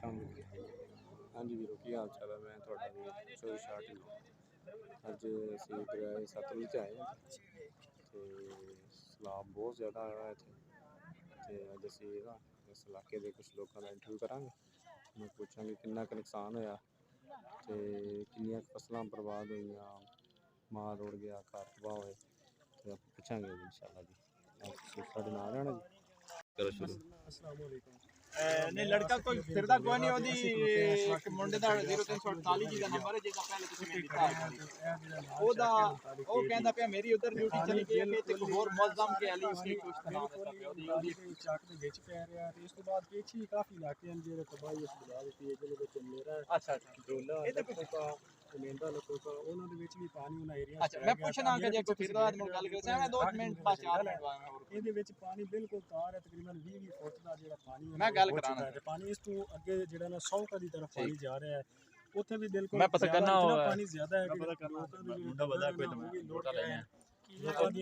हाँ जी वीरो की हाल चाल है। मैं थोड़ा चोरी शाट ही अज असी दरिया सतलुज आए हैं तो सैलाब बहुत ज़्यादा आया है इतने तो अज असी ना इस इलाके के कुछ लोगों का इंटरव्यू करा मैं पूछा किन्ना क नुकसान होया तो किन्नियां फसलां बर्बाद हुई, माल रुड़ गया, घर तबाह होए तो पूछा इंशाल्लाह जी। साढ़े नाल रहना जी। करो शुरू। नहीं लड़का कोई फिरदा कोई नहीं ओदी मुंडे दा 0348 जी दा नंबर है जेदा पहले तुसी मैं दिखा ओदा ओ कहंदा पे मेरी उधर ड्यूटी चली गई है ते कोई और मुअज्जम के अली उसकी कुछ करना ओदी चाक दे विच पै रहा है इस तो बाद पीछे काफी इलाके हैं जेरे तबाही उस बजा देती है जेले विच मेरा अच्छा डोला इधर का मेंदा लोगों का उन्हां दे विच भी पानी उन्हां एरिया अच्छा मैं पूछना कि जे कोई फिरदा आदमी गल करे मैं 2 मिनट बस 4 मिनट बाद ਇਹਦੇ ਵਿੱਚ ਪਾਣੀ ਬਿਲਕੁਲ ਤਾਰ ਹੈ ਤਕਰੀਬਨ 20 ਫੁੱਟ ਦਾ ਜਿਹੜਾ ਪਾਣੀ ਮੈਂ ਗੱਲ ਕਰਾਣਾ ਤੇ ਪਾਣੀ ਇਸ ਤੋਂ ਅੱਗੇ ਜਿਹੜਾ ਨਾ 100 ਦੀ ਤਰਫ ਪਾਣੀ ਜਾ ਰਿਹਾ ਹੈ ਉੱਥੇ ਵੀ ਬਿਲਕੁਲ ਮੈਂ ਪਤਾ ਕਰਨਾ ਪਾਣੀ ਜ਼ਿਆਦਾ ਹੈ ਪਤਾ ਕਰਨਾ ਮੁੰਡਾ ਵਧਾ ਕੋਈ ਲੋਟਾ ਲੈਣਾ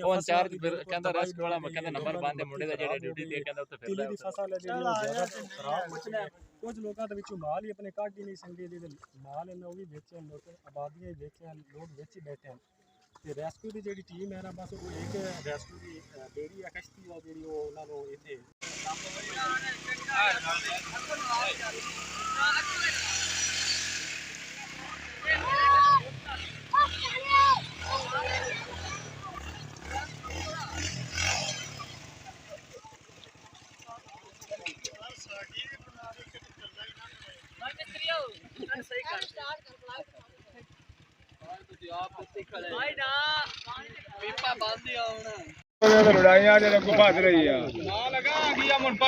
ਉਹ ਇੰਚਾਰਜ ਕਹਿੰਦਾ ਰੈਸਟ ਵਾਲਾ ਮੈਂ ਕਹਿੰਦਾ ਨੰਬਰ ਬੰਦ ਮੁੰਡੇ ਦਾ ਜਿਹੜਾ ਡਿਊਟੀ ਤੇ ਕਹਿੰਦਾ ਉੱਥੇ ਫਿਰਦਾ ਦੀ ਫਸਲ ਹੈ ਜਿਹੜੀ ਜ਼ਿਆਦਾ ਖਰਾਬ ਮਚਣਾ ਕੁਝ ਲੋਕਾਂ ਦੇ ਵਿੱਚੋਂ ਮਾਲ ਹੀ ਆਪਣੇ ਕੱਢ ਹੀ ਨਹੀਂ ਸੰਗੇ ਜਿਹਦੇ ਮਾਲ ਇਹਨਾਂ ਉਹ ਵੀ ਵੇਚੇ ਲੋਕ ਆਬਾਦੀਆਂ ਹੀ ਵੇਚੇ ਲੋਕ ਵੇਚ ਹੀ ਬੈਠੇ ਹਨ ਤੇ ਰੈਸਕਿਊ ਦੀ ਜਿਹੜੀ ਟੀਮ ਹੈ ਨਾ ਬਸ ਉਹ ਇੱਕ ਰੈਸਕਿਊ ਦੀ ਬੇੜੀ ਆ ਕਸ਼ਤੀ ਆ ਜਿਹੜੀ ਉਹ ਉਹਨਾਂ ਨੂੰ ਇੱਥੇ लड़ाइयां ने को भाग रही है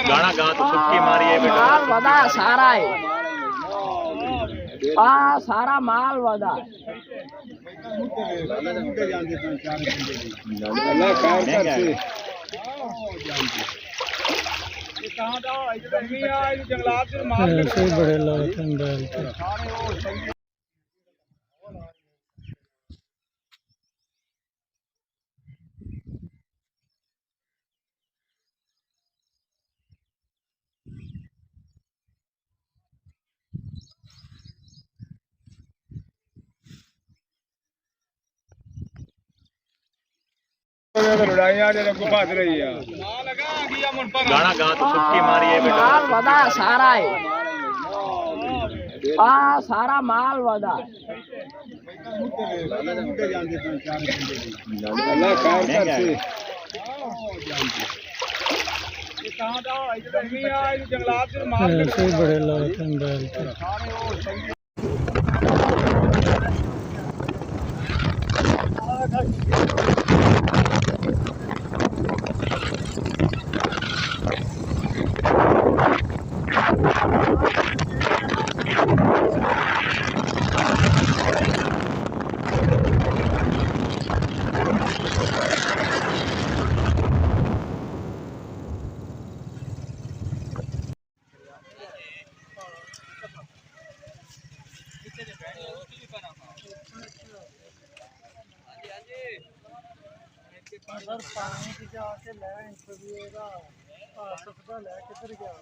गाना गा तो सुक्की मारी है बेटा माल वदा सारा है सारा माल वदा अल्लाह खैर कर से कहां दा गर्मी आ जंगलात से माल ऐसे बड़े लोग अंदर लड़ाइयां ने को भाग रही है गाना गा तो सुक्की मारी है बेटा माल वदा सारा है सारा माल वदा अल्लाह खैर कर से कहां दा गर्मी आ जंगलात से माल ऐसे बड़े लोग अंदर सर पानी की जाके ले इंटरव्यू का सफदा ले किधर गया